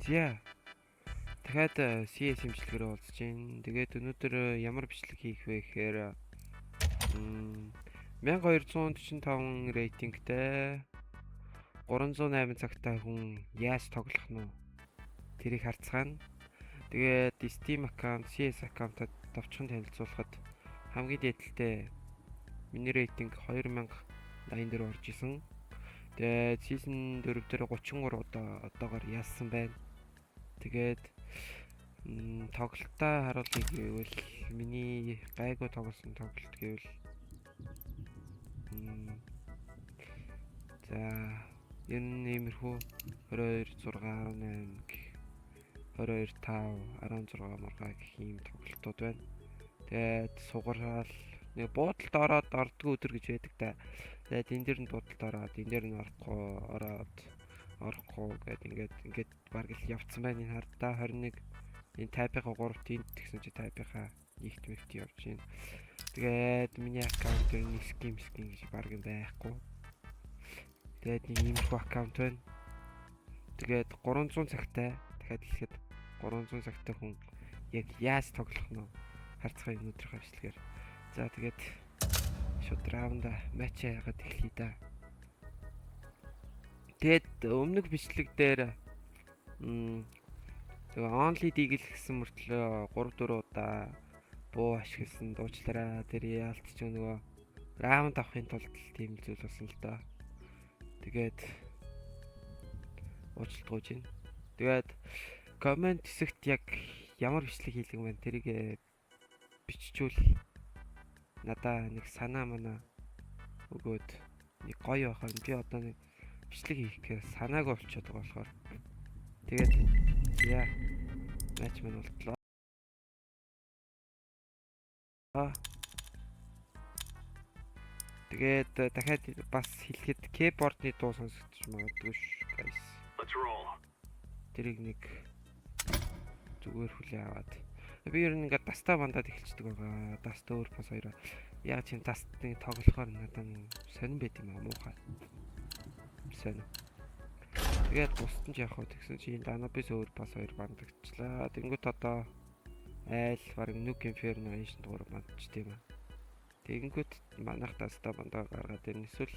За. Дахиад CS хэмжлэгээр уулзж байна. Тэгээд өнөөдөр ямар бичлэг хийх вэ гэхээр 1245 рейтингтэй 308 цагтай хүн яаж тоглох нь тэрийг харцгаана. Тэгээд Steam аккаунт, CS аккаунтад товчхон танилцуулахад хамгийн дээдэлтэй миний рейтинг 2084 орж исэн. Тэгээд season 4 дээр 33 одоогоор яасан байна. Тэгээд тоглолтоо харуулъя гэвэл миний гайгүй тоглосон тоглолт гэвэл за энэ иймэрхүү 22 6 18 22 5 16 маргаа гэх юм тоглолтууд байна. Тэгээд сугараал нэг буудалд ордгоо өдөр гэж байдаг та. Тэгээд энэ дэр нь буудалд ороод энэ дэр нь орохгүй гэдэг ингээд баг л явцсан байна энэ хардаа 21 энэ тайпийнхаа 3 тент гэсэн чи тайпийнхаа нэгт мэгт явж байна. Тэгээд миний аккаунт дээр нэг ским гэж баг юм байхгүй. Тэгээд нэг иймэрхүү аккаунт байна. Тэгээд 300 цагтай дахиад хэлэхэд 300 цагтай хүн яг яаж тоглох нь харцгаа өнөөдрийнхөө бичлэгээр. За тэгээд шууд раунда матч яагаад эхлэе да. Тэгээд өмнөх бичлэг дээр тэгээ only deal гэсэн мөртлөө 3-4 удаа буу ашигласан дуучлаараа тэр яалтч нөгөө раунд авахын тулд тийм зүйл болсон л доо. Тэгээд уучлалт гуйж байна. Тэгээд комент хэсэгт яг ямар бичлэг хийлгэн байна тэрийг биччихвэл надаа нэг санаа мана өгөөд нэг гоё байхаа би одоо нэг бичлэг хийх гэхээр санаагаа болчиход байгаа болохоор тэгээд яа матч мань болтлоо. Тэгээд дахиад бас хэлэхэд keyboard-ны дуу сонсогдож магадгүй ш guys. Тэрийг нэг зүгээр хүлээ аваад би ер нь ингээд дастаа бандаад эхэлчихдэг байгаа. Даст өөр бас хоёроо яг тийм дастны тоглохоор надад сонирн байт юм аа муухай. Сонир. Тэгээд бусдын ч явах тэгсэн чи энэ данабис өөр бас хоёр бандагчлаа. Тэнгүүт одоо айл баг нүк инферно эншин дугаар бандч тийм аа. Тэнгүүт манайх дастаа бандаа гаргаад ирнэ. Эсвэл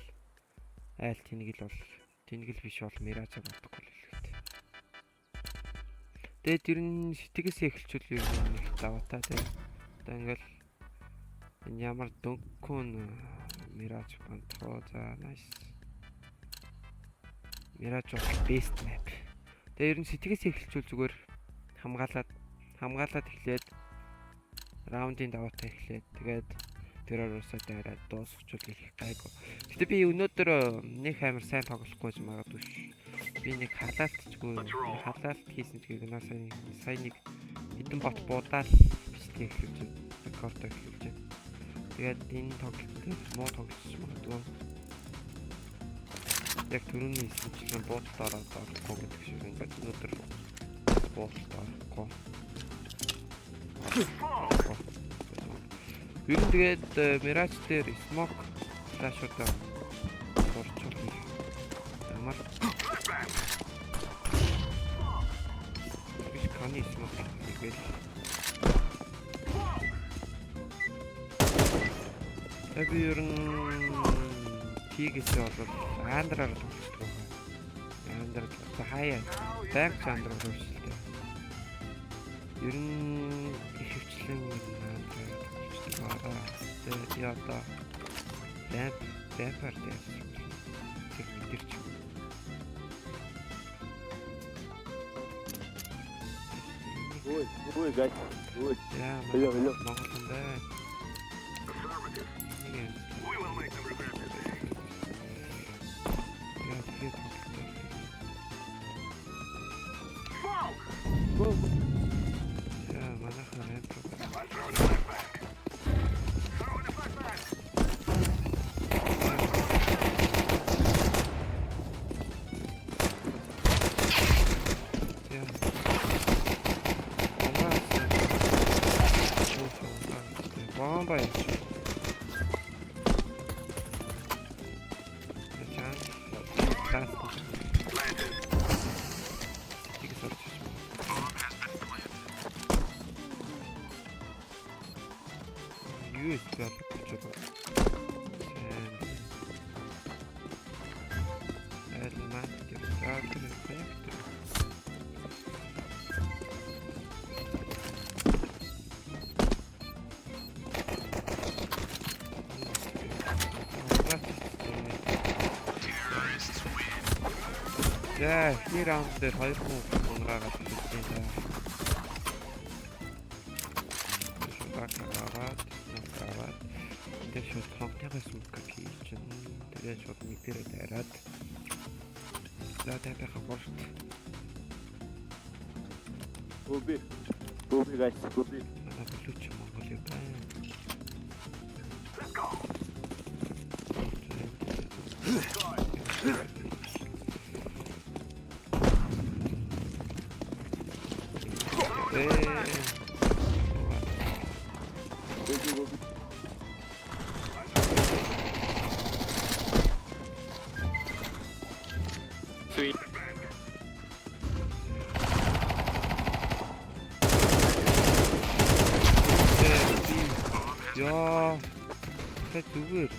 айл тэнгэл биш бол мираж бодохгүй л хэлэхэд. Тэгээд ер нь сэтгэсээ эхэлчихвэл ер нь их даваатай тийм. Одоо ингээл энэ ямар дөнгөн мираж бандхоо за nice. Мираж best map. Тэгээд ер нь сэтгэсээ эхэлчихвэл зүгээр хамгаалаад эхлээд раундын даваатай эхлээд тэгээд тэрээр усаа дайраад дуусчихвол их гайгүй. Гэтэ би өнөөдөр нэг амар сайн тоглохгүй юм магадгүй ш. Би нэг халаалт хийсэн ч гэнэ сая нэг хэдэн бот буудаал бичлэг эхлүүлж рекорд эхлүүлж. Тэгээд энэ тоглолтын муу тоглож магадгүй. Яг түрүүний хэлсэн буудалд орохгүй гэдэг шиг ингээд өнөөдөр буудалд орохгүй. Ер нь тэгээд Mirage дээр smoke flash-уудаа орчуулна. Ямар биш каны smoke хийгээл. Тэгээд ер нь тийгээс бол андраар тоглож байгаа. Андраар хаяа банк андраар хөвчлээ. Ер нь ихвчлэн тэгээд яата бэмпер дээр тэр мэдэрч. Ой гай. Ой. Яа. Hello. Монголын бай. USB болчиход байна. Элемент генератор коннектор. За, хий раунд дээр 2 хүн унраагаад хэлсэн даа. Шугакаваад, нокаваад. Тэгээд шууд хонтойгоос үгэх хийж чинь. Тэгээд шууд мэдэрээ дайраад. За, тэгээд хаварт. Gobi guys, gobi. Манай бүлүүч Монгол юм байна. Gobi. Sweet. Яа. Тэ зүгээр.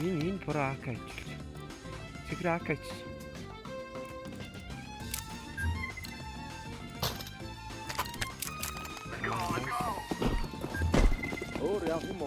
Энэ пора акач. Сигра акач. Өөр яах юм бэ?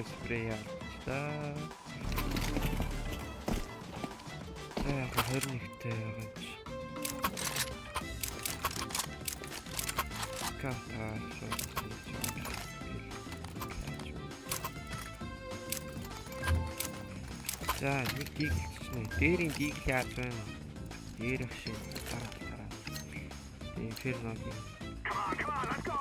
Спрея. Да. Хөрнигтэй байгаа ч. Ката шууд. За, нэг дийлчихнэ. Дээрийн дийл яаж байна? Дээрх шиг дараа. Инферногийн. Come on, let's go.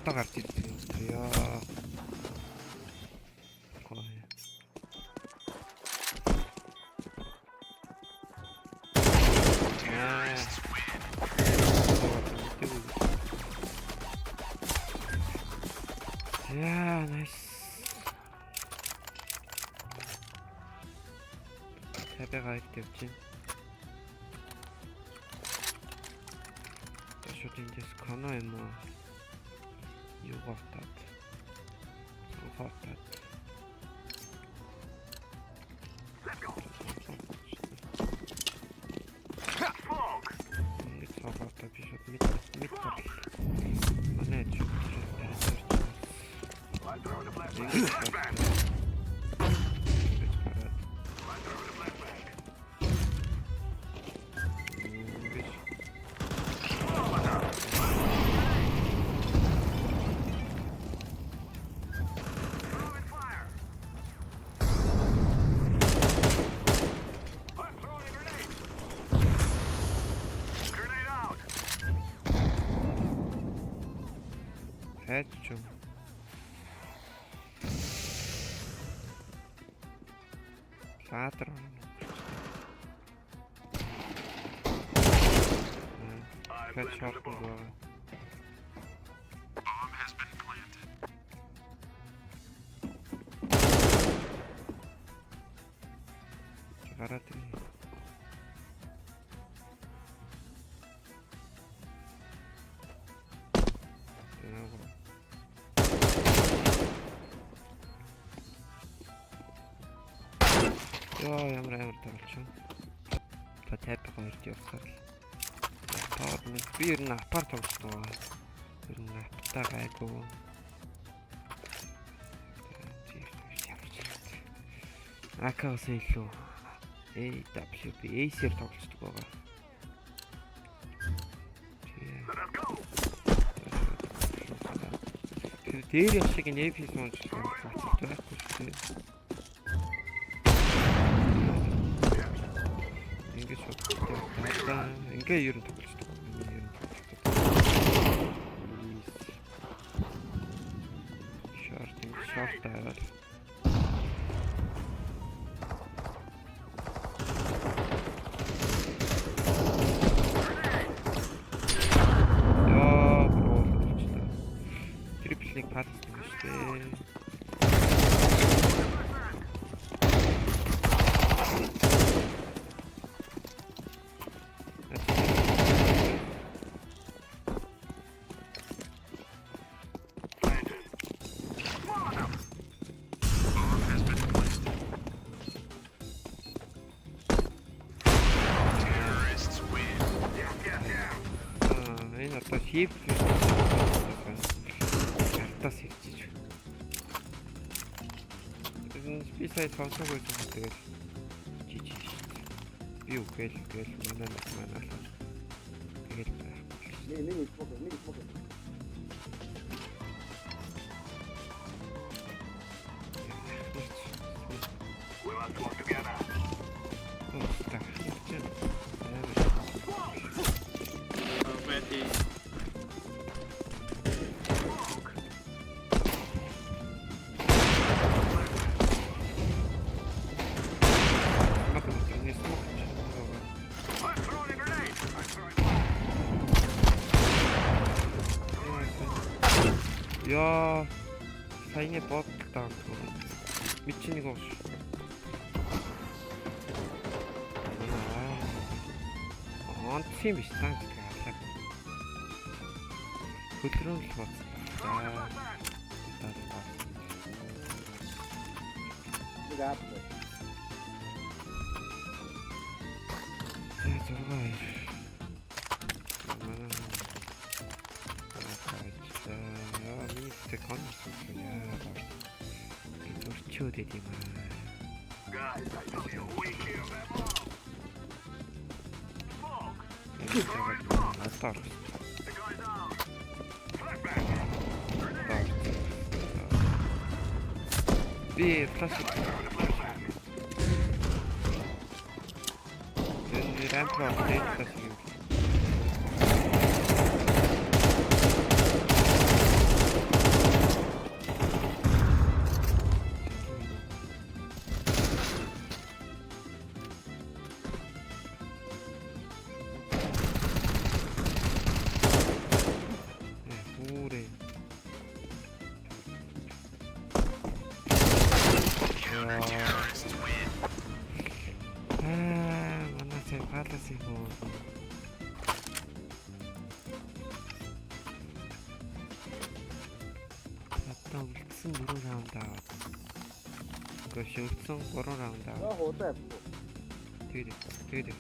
Одоо гарч ирсэн юм яа. Гоё. Yeah, nice. Тэбэг тавьчих. Тэшүүд индээс коно юм уу? Юу гортад. Гортад. Let's go. Ингээд цогтой биш үү? Мэд. Манай ч. Headshot. Ladder. Headshot. Bomb has been planted. Гараад. Яа ямар тавилчаа. Та тайп хоёрт явсаар л. Таад нэг би ер нь апарт тоглосон. Ер нь апта гайгүй. АК-аас илүү AWP Acer тоглолцдог байгаа. Тэр дээр яг энэ AP сонж гацалт байхгүй шүү дээ. Ингээд шууд ингээ ер нь тоглолцдог. Short аваад Трипл пас шүү дээ. Энэ одоо хийх тас хийчих. Би сая сонсог гэж тэгээд жижиг шүү дээ. Би үгээл манай тэгээд нэг смок. Яа, саяны бодлоо. Мичнийг ууш. Онцгой биш таа гэж. Хөдлөрөн л бодлоо. Гаад. Чудо Дима. Би флаш. Den рампро флаш. Үлдсэн 3 раунд аваад. Гэхдээ үлдсэн 3 раунд аваад. Хуудаа. Тэгээд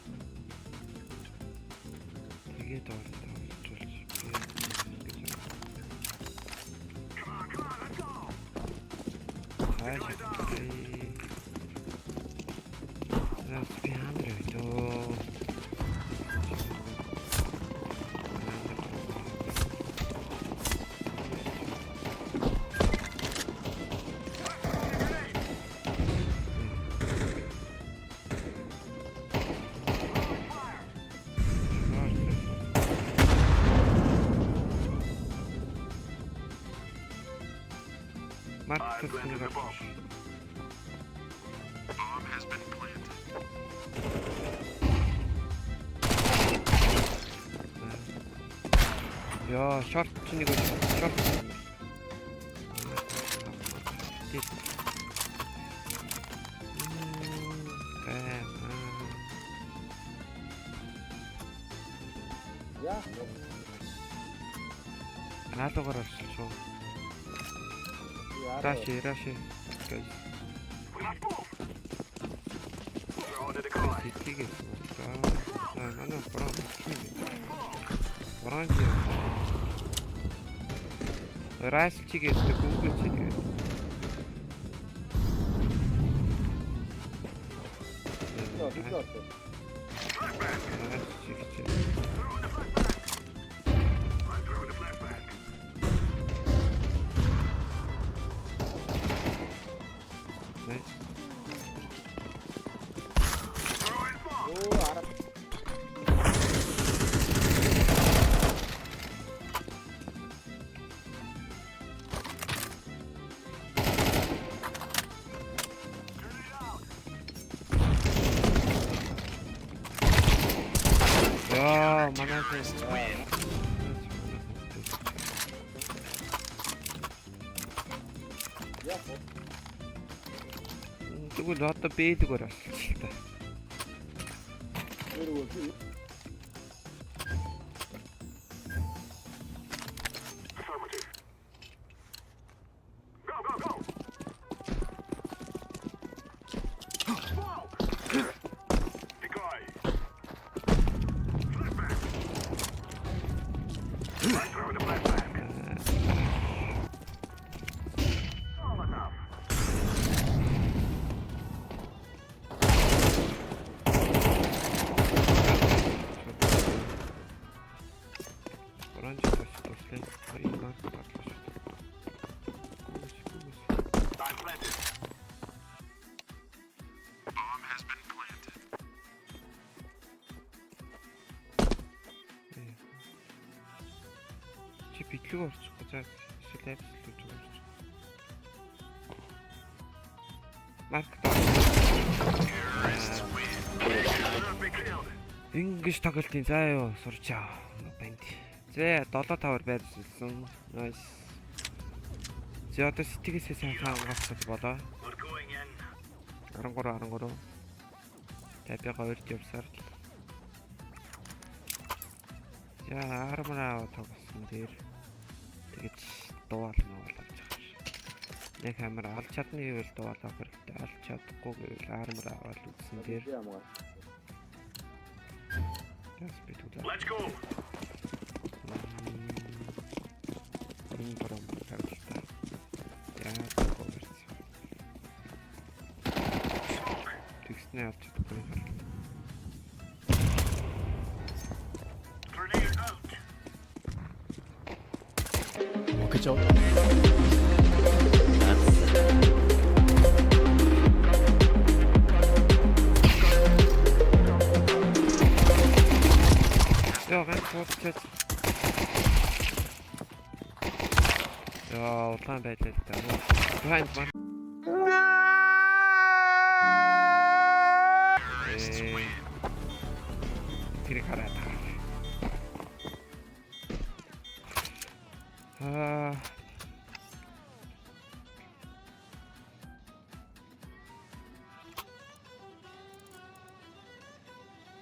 Marcus Bomb has been planted. Yeah, short. Yeah. Наадуугаар орсон шүү. Раши. Guys. Тигээ. Манай Бранч. Раш чигээ Google чигээ. Яа, манай тэгвэл одоо бэлгээр болчих л та. Битлэг орчихгүй за эсвэл апслж орчих. Марк. Ингиш тоглолтын заа юу сурчаа. Банд. Зэ 7-5-аар байршилсан. Nice. Зэ одоо сэтгээс сайн хангалттай болоо. 13. Тапяга 2-т явсаар. За армраа тоглосон дээр тэгэж дуална болж байгаа ш. Яг амар алж чадны гэвэл дуалах хэрэгтэй. Алж чадахгүй гэвэл армраа аваад үзсэн дээр. Let's go. Энэ бором тавьлаа. Яа говерс. Тэгснээ авч чадахгүй юм. 그죠? Ja, rechts, jetzt. Ja, klein beetje daar. Behind man. Tira cara.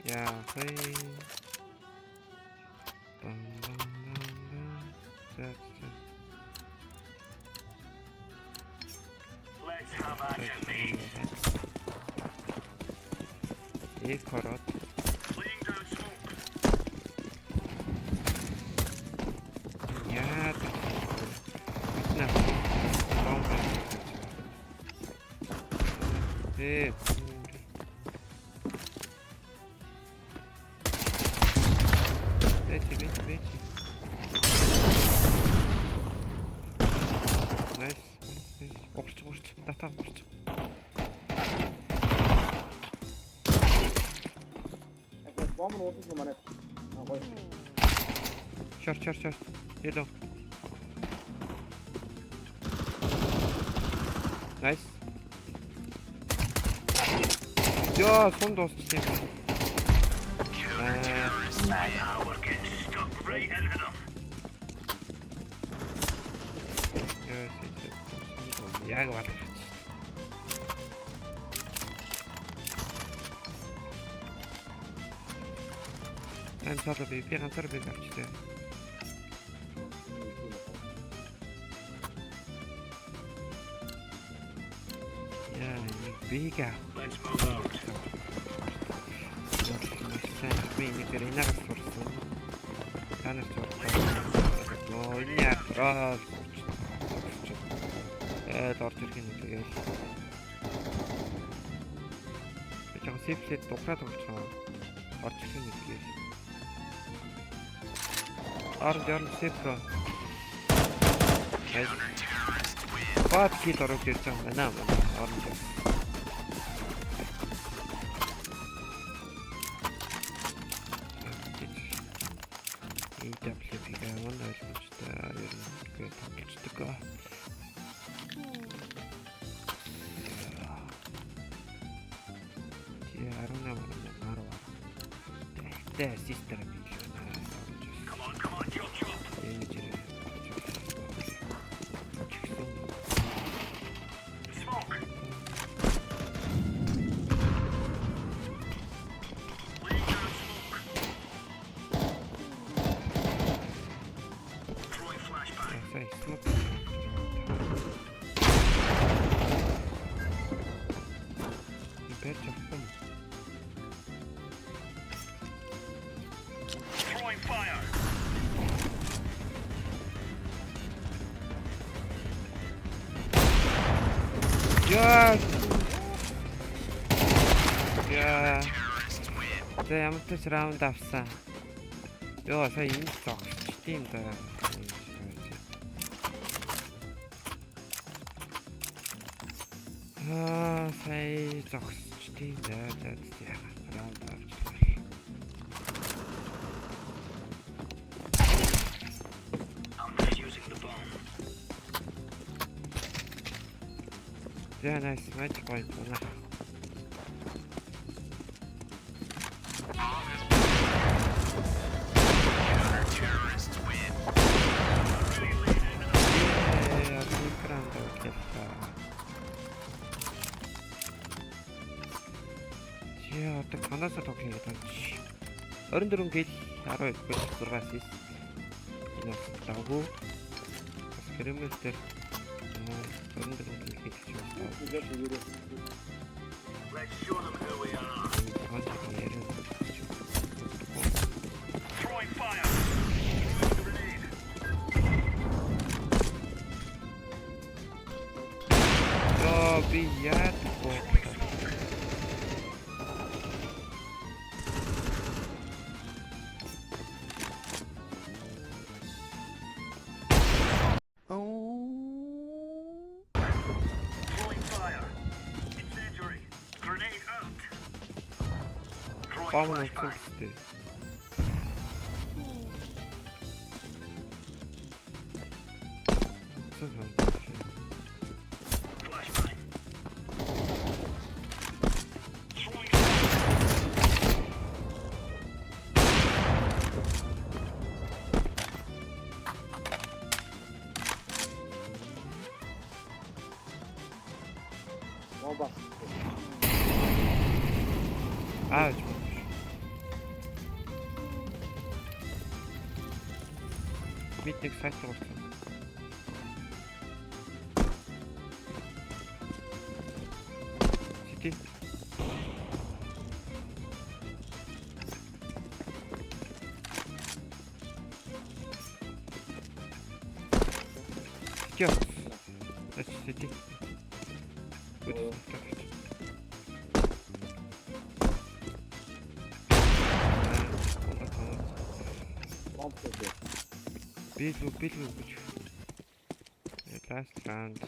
Ja, hey. Let's have action. एक खरत यार अपना Бечи. Nice. Орч. Дата орч. Бомб нуусан манай. Гоё. Чор. Hello. Nice. Яа, сон дуусчихсан юм. Яг байна. ганцаар би ганцаар авчихсан. Яа, бига. Let's move out. Би нэг рейнаар сурсан. Танаас сурсан. Ноо яа. Орж ирэх юм тэгээд. Би ч Сефлет дуграад болчихоо. Орж ирэх юм гээл. Орж сефро. Бат кил орж ирж байгаа манай орж. EWP-г аваад ойлгомжтой ер нь үгүй тоглолцдог. Тэ систер бий. Come on, your job. Smoke. Throwing flashbang. Hey, smoke. Throwing fire. Яа. Тэ ямар ч раунд авсан. Йоо, сая энэ зогсч тийм да. Сая зогсч тийм да. Раунд авч. Yeah, nice match point. Terrorists win. Yeah, good round of kill. Yeah, одоо канаас тоглох юм байна. 24 гэл 12 гэл 6 assist. Энэ дагуу. Скриммер 24 гэл хийж байна. Let's show them who we are. Throwing fire. Grenade. Oh, be yet. Throwing fire. Incendiary. Grenade out. Throwing Bomb flashbang. Flashbang. Throwing Bomba. Ouch. Митник сайт болсон. Сити. Чё? Это сити. Good. Bomb. Билүү. Last round.